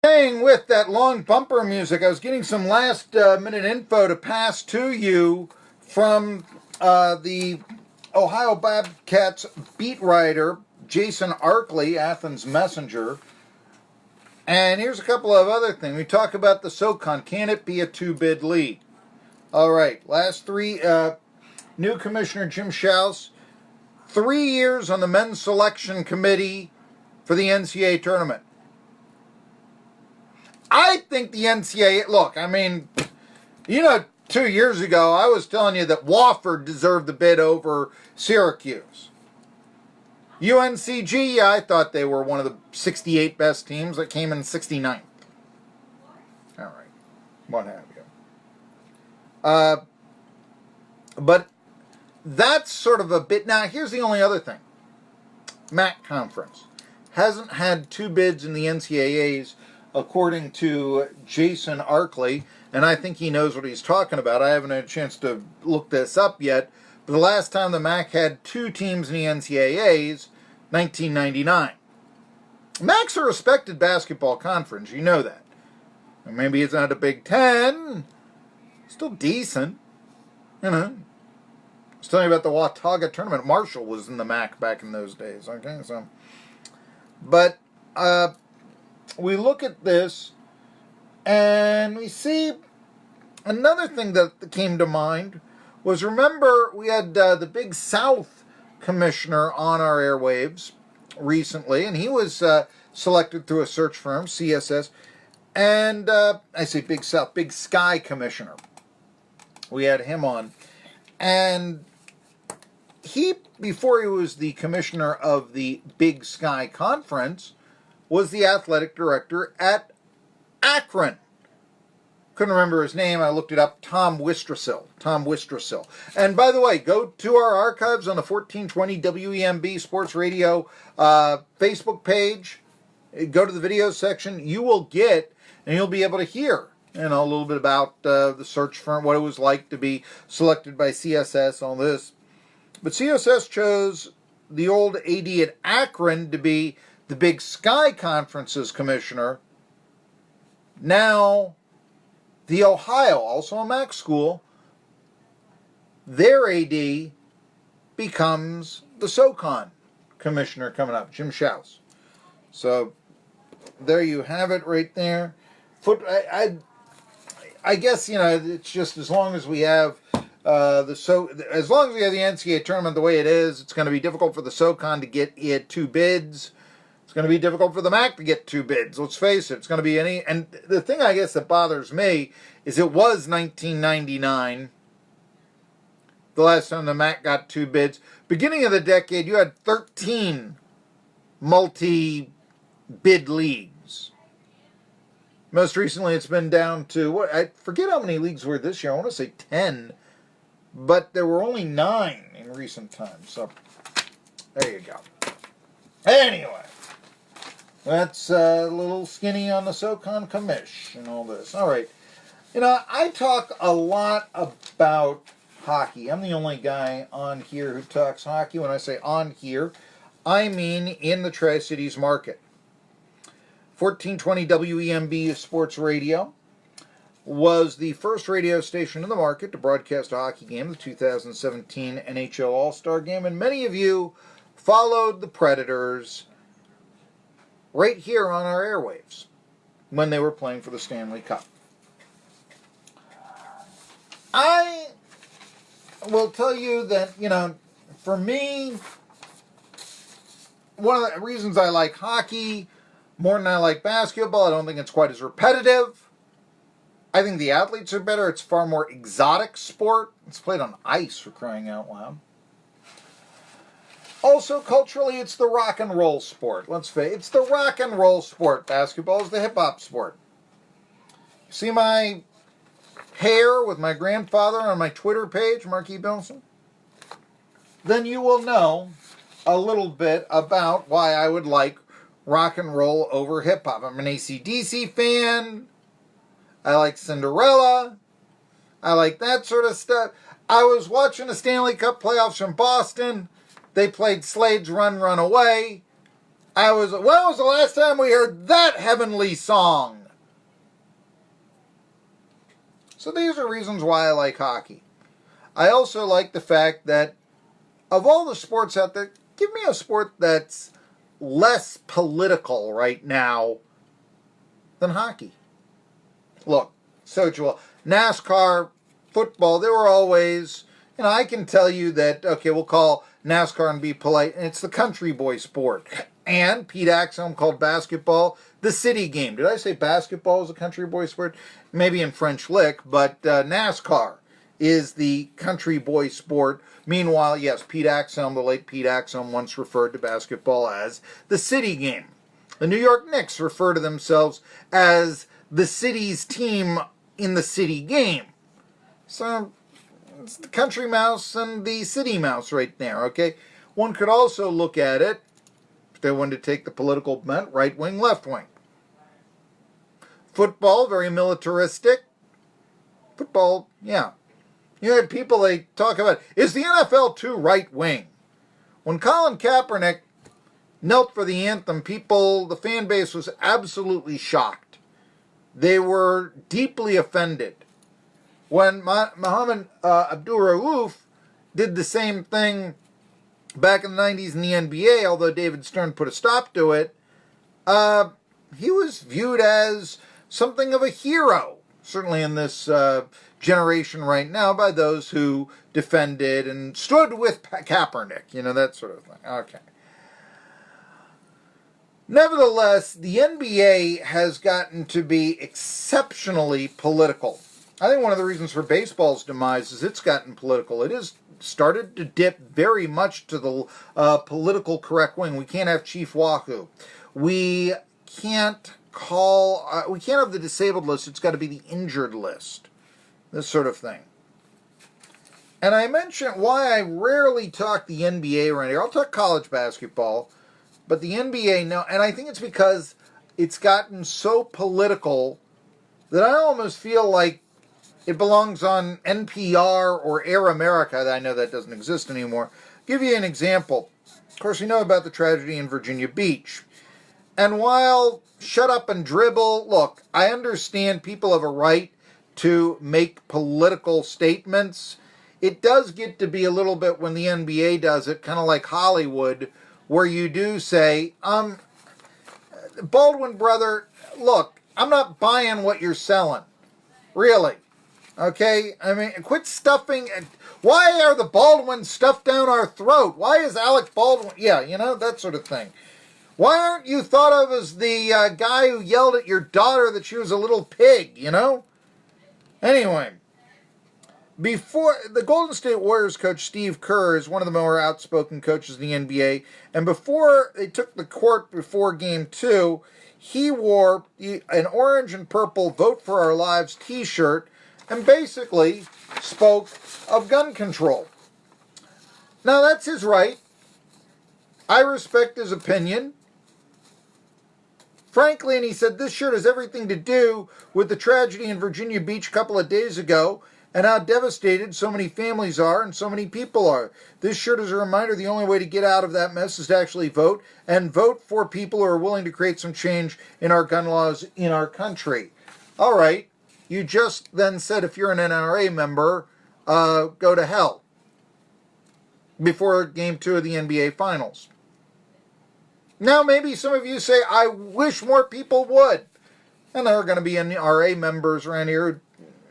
Staying with that long bumper music, I was getting some last minute info to pass to you from the Ohio Bobcats beat writer, Jason Arkley, Athens Messenger. And here's a couple of other things. We talk about the SoCon. Can it be a two-bid league? All right, last three. New Commissioner Jim Schaus, 3 years on the men's selection committee for the NCAA tournament. I think the NCAA, look, I mean, 2 years ago I was telling you that Wofford deserved the bid over Syracuse. UNCG, I thought they were one of the 68 best teams that came in 69th. All right, what have you. But that's sort of a bit. Now, here's the only other thing. MAC Conference hasn't had two bids in the NCAAs, according to Jason Arkley, and I think he knows what he's talking about. I haven't had a chance to look this up yet, but the last time the MAC had two teams in the NCAAs, 1999. MAC's a respected basketball conference, you know that. And maybe it's not a Big Ten, still decent, I was telling you about the Watauga tournament. Marshall was in the MAC back in those days, okay? But we look at this, and we see another thing that came to mind was, remember, we had the Big South commissioner on our airwaves recently, and he was selected through a search firm, CSS, and I say Big South, Big Sky commissioner. We had him on, and he, before he was the commissioner of the Big Sky Conference, was the athletic director at Akron. Couldn't remember his name. I looked it up. Tom Wistrcill. And by the way, go to our archives on the 1420 WEMB Sports Radio Facebook page. Go to the video section. You will get, and you'll be able to hear, a little bit about the search firm, what it was like to be selected by CSS, all this. But CSS chose the old AD at Akron to be the Big Sky Conference's commissioner. Now, the Ohio, also a MAC school, their AD becomes the SoCon commissioner coming up, Jim Schaus. So, there you have it right there. I guess, it's just as long as we have as long as we have the NCAA tournament the way it is, it's going to be difficult for the SoCon to get it two bids. It's going to be difficult for the MAC to get two bids. Let's face it. It's going to be and the thing I guess that bothers me is it was 1999, the last time the MAC got two bids. Beginning of the decade, you had 13 multi-bid leagues. Most recently, it's been down to, I forget how many leagues were this year. I want to say 10. But there were only 9 in recent times. So, there you go. Anyway, that's a little skinny on the SoCon commish and all this. All right. I talk a lot about hockey. I'm the only guy on here who talks hockey. When I say on here, I mean in the Tri-Cities market. 1420 WEMB Sports Radio was the first radio station in the market to broadcast a hockey game, the 2017 NHL All-Star Game, and many of you followed the Predators right here on our airwaves when they were playing for the Stanley Cup. I will tell you that, for me, one of the reasons I like hockey more than I like basketball, I don't think it's quite as repetitive. I think the athletes are better. It's far more exotic sport. It's played on ice, for crying out loud. Also, culturally, it's the rock and roll sport. Let's face it, it's the rock and roll sport. Basketball is the hip-hop sport. See my hair with my grandfather on my Twitter page, Mark E. Bilson? Then you will know a little bit about why I would like rock and roll over hip-hop. I'm an AC/DC fan. I like Cinderella. I like that sort of stuff. I was watching the Stanley Cup playoffs from Boston. They played Slade's Run, Run Away. when was the last time we heard that heavenly song? So these are reasons why I like hockey. I also like the fact that of all the sports out there, give me a sport that's less political right now than hockey. Look, so Joel, NASCAR, football, they were always, I can tell you that, okay, we'll call NASCAR and be polite, and it's the country boy sport. And Pete Axel called basketball the city game. Did I say basketball is a country boy sport? Maybe in French lick, but NASCAR is the country boy sport. Meanwhile, yes, Pete Axel, the late Pete Axel, once referred to basketball as the city game. The New York Knicks refer to themselves as the city's team in the city game. So it's the country mouse and the city mouse right there, okay? One could also look at it, if they wanted to take the political bent, right wing, left wing. Football, very militaristic. Football, yeah. You had people, they talk about, is the NFL too right wing? When Colin Kaepernick knelt for the anthem, the fan base was absolutely shocked. They were deeply offended. When Mohamed Abdul-Rauf did the same thing back in the 90s in the NBA, although David Stern put a stop to it, he was viewed as something of a hero, certainly in this generation right now, by those who defended and stood with Kaepernick, that sort of thing. Okay. Nevertheless, the NBA has gotten to be exceptionally political. I think one of the reasons for baseball's demise is it's gotten political. It has started to dip very much to the political correct wing. We can't have Chief Wahoo. We can't have the disabled list. It's got to be the injured list. This sort of thing. And I mentioned why I rarely talk the NBA around here. I'll talk college basketball, but the NBA, no. And I think it's because it's gotten so political that I almost feel like it belongs on NPR or Air America. I know that doesn't exist anymore. I'll give you an example. Of course, we know about the tragedy in Virginia Beach. And while shut up and dribble, look, I understand people have a right to make political statements. It does get to be a little bit, when the NBA does it, kind of like Hollywood, where you do say, Baldwin brother, look, I'm not buying what you're selling. Really. Okay? I mean, quit stuffing. Why are the Baldwins stuffed down our throat? Why is Alec Baldwin? Yeah, that sort of thing. Why aren't you thought of as the guy who yelled at your daughter that she was a little pig, Anyway, before the Golden State Warriors coach Steve Kerr is one of the more outspoken coaches in the NBA, and before they took the court before Game 2, he wore an orange and purple Vote for Our Lives t-shirt and basically spoke of gun control. Now, that's his right. I respect his opinion. Frankly, and he said this shirt has everything to do with the tragedy in Virginia Beach a couple of days ago and how devastated so many families are and so many people are. This shirt is a reminder the only way to get out of that mess is to actually vote, and vote for people who are willing to create some change in our gun laws in our country. All right, you just then said if you're an NRA member, go to hell before Game 2 of the NBA Finals. Now, maybe some of you say, I wish more people would. And there are going to be NRA members around here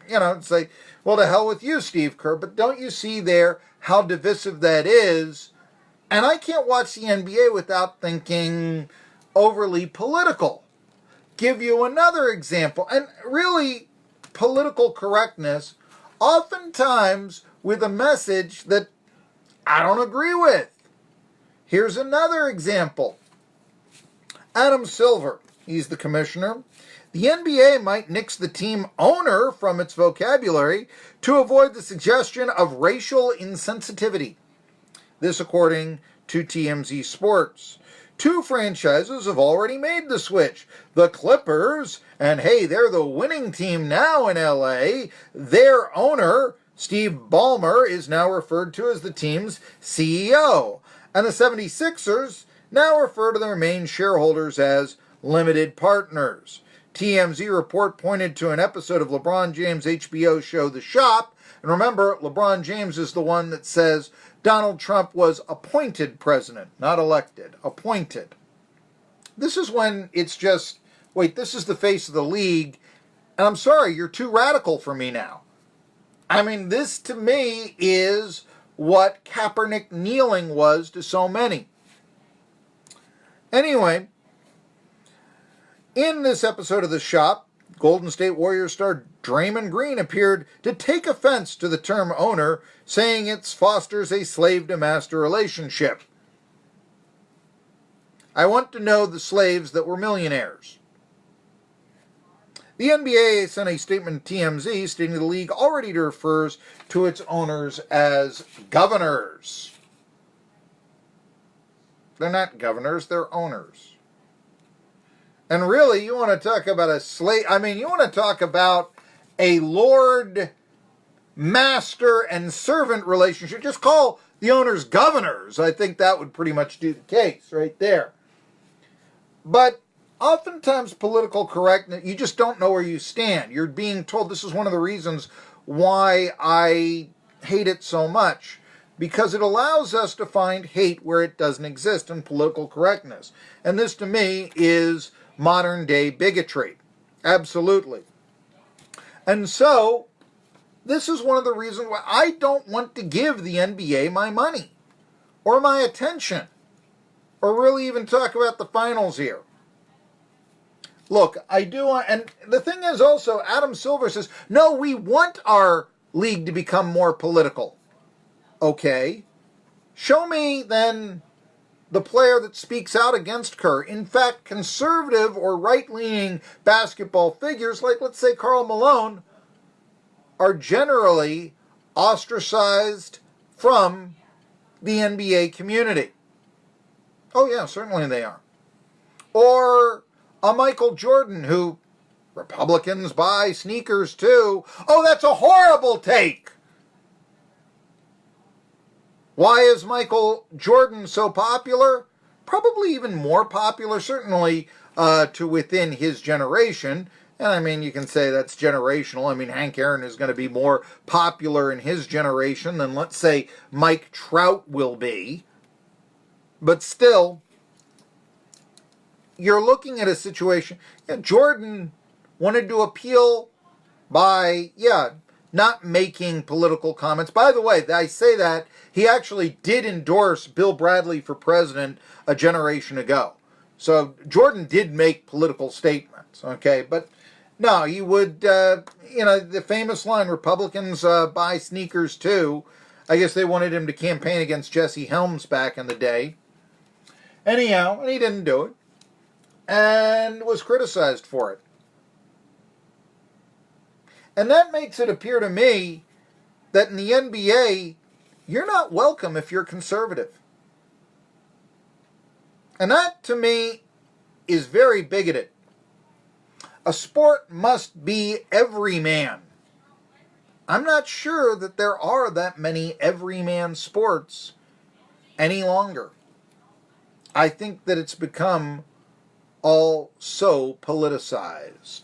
who, say, well, to hell with you, Steve Kerr. But don't you see there how divisive that is? And I can't watch the NBA without thinking overly political. Give you another example. And really, political correctness, oftentimes with a message that I don't agree with. Here's another example. Adam Silver, he's the commissioner. The NBA might nix the team owner from its vocabulary to avoid the suggestion of racial insensitivity. This according to TMZ Sports. 2 franchises have already made the switch. The Clippers, and hey, they're the winning team now in LA. Their owner, Steve Ballmer, is now referred to as the team's CEO. And the 76ers, now refer to their main shareholders as limited partners. TMZ report pointed to an episode of LeBron James' HBO show The Shop. And remember, LeBron James is the one that says Donald Trump was appointed president, not elected, appointed. This is when it's just, wait, this is the face of the league, and I'm sorry, you're too radical for me now. I mean, this to me is what Kaepernick kneeling was to so many. Anyway, in this episode of The Shop, Golden State Warriors star Draymond Green appeared to take offense to the term owner, saying it fosters a slave-to-master relationship. I want to know the slaves that were millionaires. The NBA sent a statement to TMZ stating the league already refers to its owners as governors. They're not governors, they're owners. And really, you want to talk about a slave, you want to talk about a lord, master, and servant relationship. Just call the owners governors. I think that would pretty much do the case right there. But oftentimes political correctness, you just don't know where you stand. You're being told, this is one of the reasons why I hate it so much, because it allows us to find hate where it doesn't exist in political correctness. And this to me is modern day bigotry. Absolutely. And so, this is one of the reasons why I don't want to give the NBA my money, or my attention, or really even talk about the finals here. Look, I do, and the thing is also, Adam Silver says, no, we want our league to become more political. Okay. Show me, then, the player that speaks out against Kerr. In fact, conservative or right-leaning basketball figures, like, let's say, Karl Malone, are generally ostracized from the NBA community. Oh, yeah, certainly they are. Or a Michael Jordan, who Republicans buy sneakers too. Oh, that's a horrible take. Why is Michael Jordan so popular? Probably even more popular, certainly to within his generation. And you can say that's generational. Hank Aaron is going to be more popular in his generation than, let's say, Mike Trout will be. But still, you're looking at a situation. Jordan wanted to appeal by, not making political comments. By the way, I say that, he actually did endorse Bill Bradley for president a generation ago. So Jordan did make political statements, okay? But no, he would, the famous line, Republicans buy sneakers too. I guess they wanted him to campaign against Jesse Helms back in the day. Anyhow, and he didn't do it. And was criticized for it. And that makes it appear to me that in the NBA, you're not welcome if you're conservative. And that, to me, is very bigoted. A sport must be everyman. I'm not sure that there are that many everyman sports any longer. I think that it's become all so politicized.